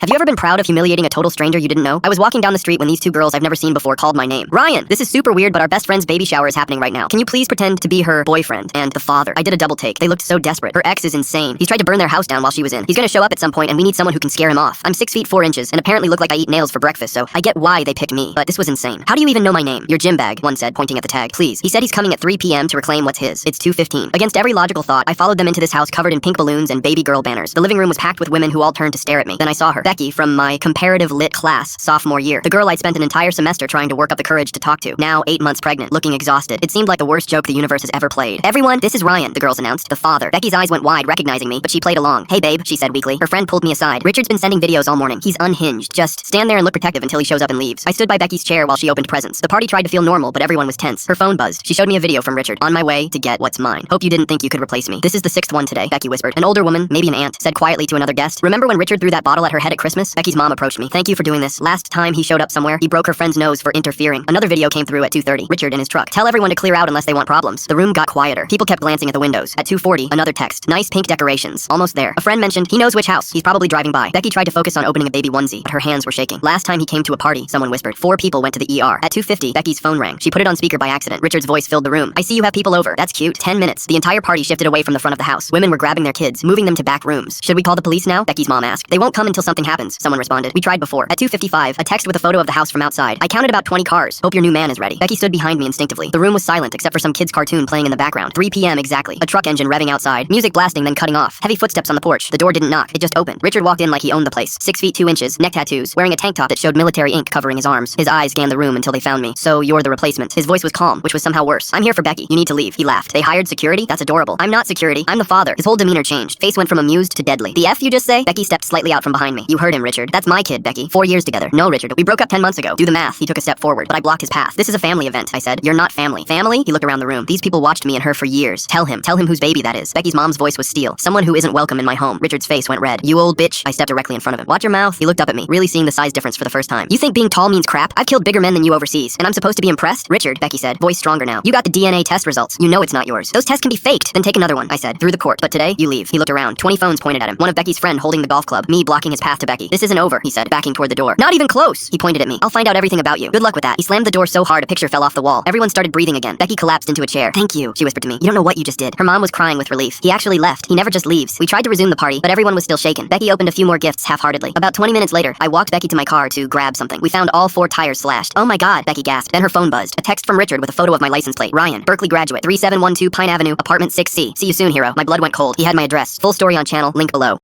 Have you ever been proud of humiliating a total stranger you didn't know? I was walking down the street when these two girls I've never seen before called my name. Ryan, this is super weird, but our best friend's baby shower is happening right now. Can you please pretend to be her boyfriend and the father? I did a double take. They looked so desperate. Her ex is insane. He's tried to burn their house down while she was in. He's gonna show up at some point and we need someone who can scare him off. I'm 6 feet 4 inches and apparently look like I eat nails for breakfast, so I get why they picked me. But this was insane. How do you even know my name? Your gym bag, one said, pointing at the tag. Please. He said he's coming at 3 p.m. to reclaim what's his. It's 2:15. Against every logical thought, I followed them into this house covered in pink balloons and baby girl banners. The living room was packed with women who all turned to stare at me. Then I saw her. Becky from my comparative lit class, sophomore year. The girl I'd spent an entire semester trying to work up the courage to talk to. Now 8 months pregnant, looking exhausted. It seemed like the worst joke the universe has ever played. Everyone, this is Ryan, the girls announced, the father. Becky's eyes went wide, recognizing me, but she played along. Hey babe, she said weakly. Her friend pulled me aside. Richard's been sending videos all morning. He's unhinged. Just stand there and look protective until he shows up and leaves. I stood by Becky's chair while she opened presents. The party tried to feel normal, but everyone was tense. Her phone buzzed. She showed me a video from Richard. On my way to get what's mine. Hope you didn't think you could replace me. This is the 6th one today, Becky whispered. An older woman, maybe an aunt, said quietly to another guest, remember when Richard threw that bottle at her head at Christmas? Becky's mom approached me. Thank you for doing this. Last time he showed up somewhere, he broke her friend's nose for interfering. Another video came through at 2:30. Richard in his truck. Tell everyone to clear out unless they want problems. The room got quieter. People kept glancing at the windows. At 2:40, another text. Nice pink decorations. Almost there. A friend mentioned he knows which house. He's probably driving by. Becky tried to focus on opening a baby onesie, but her hands were shaking. Last time he came to a party, someone whispered. 4 people went to the ER. At 2:50, Becky's phone rang. She put it on speaker by accident. Richard's voice filled the room. I see you have people over. That's cute. 10 minutes. The entire party shifted away from the front of the house. Women were grabbing their kids, moving them to back rooms. Should we call the police now? Becky's mom asked. They won't come until something happens, someone responded. We tried before. At 2:55, a text with a photo of the house from outside. I counted about 20 cars. Hope your new man is ready. Becky stood behind me instinctively. The room was silent except for some kid's cartoon playing in the background. 3 p.m. exactly. A truck engine revving outside. Music blasting then cutting off. Heavy footsteps on the porch. The door didn't knock. It just opened. Richard walked in like he owned the place. 6 feet 2 inches, neck tattoos, wearing a tank top that showed military ink covering his arms. His eyes scanned the room until they found me. So you're the replacement. His voice was calm, which was somehow worse. I'm here for Becky. You need to leave. He laughed. They hired security? That's adorable. I'm not security. I'm the father. His whole demeanor changed. Face went from amused to deadly. The F you just say? Becky stepped slightly out from behind me. You heard him, Richard. That's my kid, Becky. 4 years together. No, Richard. We broke up 10 months ago. Do the math. He took a step forward, but I blocked his path. This is a family event, I said. You're not family. Family? He looked around the room. These people watched me and her for years. Tell him whose baby that is. Becky's mom's voice was steel. Someone who isn't welcome in my home. Richard's face went red. You old bitch. I stepped directly in front of him. Watch your mouth. He looked up at me, really seeing the size difference for the first time. You think being tall means crap? I've killed bigger men than you overseas, and I'm supposed to be impressed? Richard, Becky said, voice stronger now. You got the DNA test results. You know it's not yours. Those tests can be faked. Then take another one, I said, through the court. But today, you leave. He looked around. 20 phones pointed at him. One of Becky's friend holding the golf club. Me blocking his path to Becky. This isn't over, he said, backing toward the door. Not even close. He pointed at me. I'll find out everything about you. Good luck with that. He slammed the door so hard a picture fell off the wall. Everyone started breathing again. Becky collapsed into a chair. Thank you, she whispered to me. You don't know what you just did. Her mom was crying with relief. He actually left. He never just leaves. We tried to resume the party, but everyone was still shaken. Becky opened a few more gifts half-heartedly. About 20 minutes later, I walked Becky to my car to grab something. We found all 4 tires slashed. Oh my god, Becky gasped. Then her phone buzzed. A text from Richard with a photo of my license plate. Ryan, Berkeley graduate, 3712 Pine Avenue, apartment 6C. See you soon, hero. My blood went cold. He had my address. Full story on channel, link below.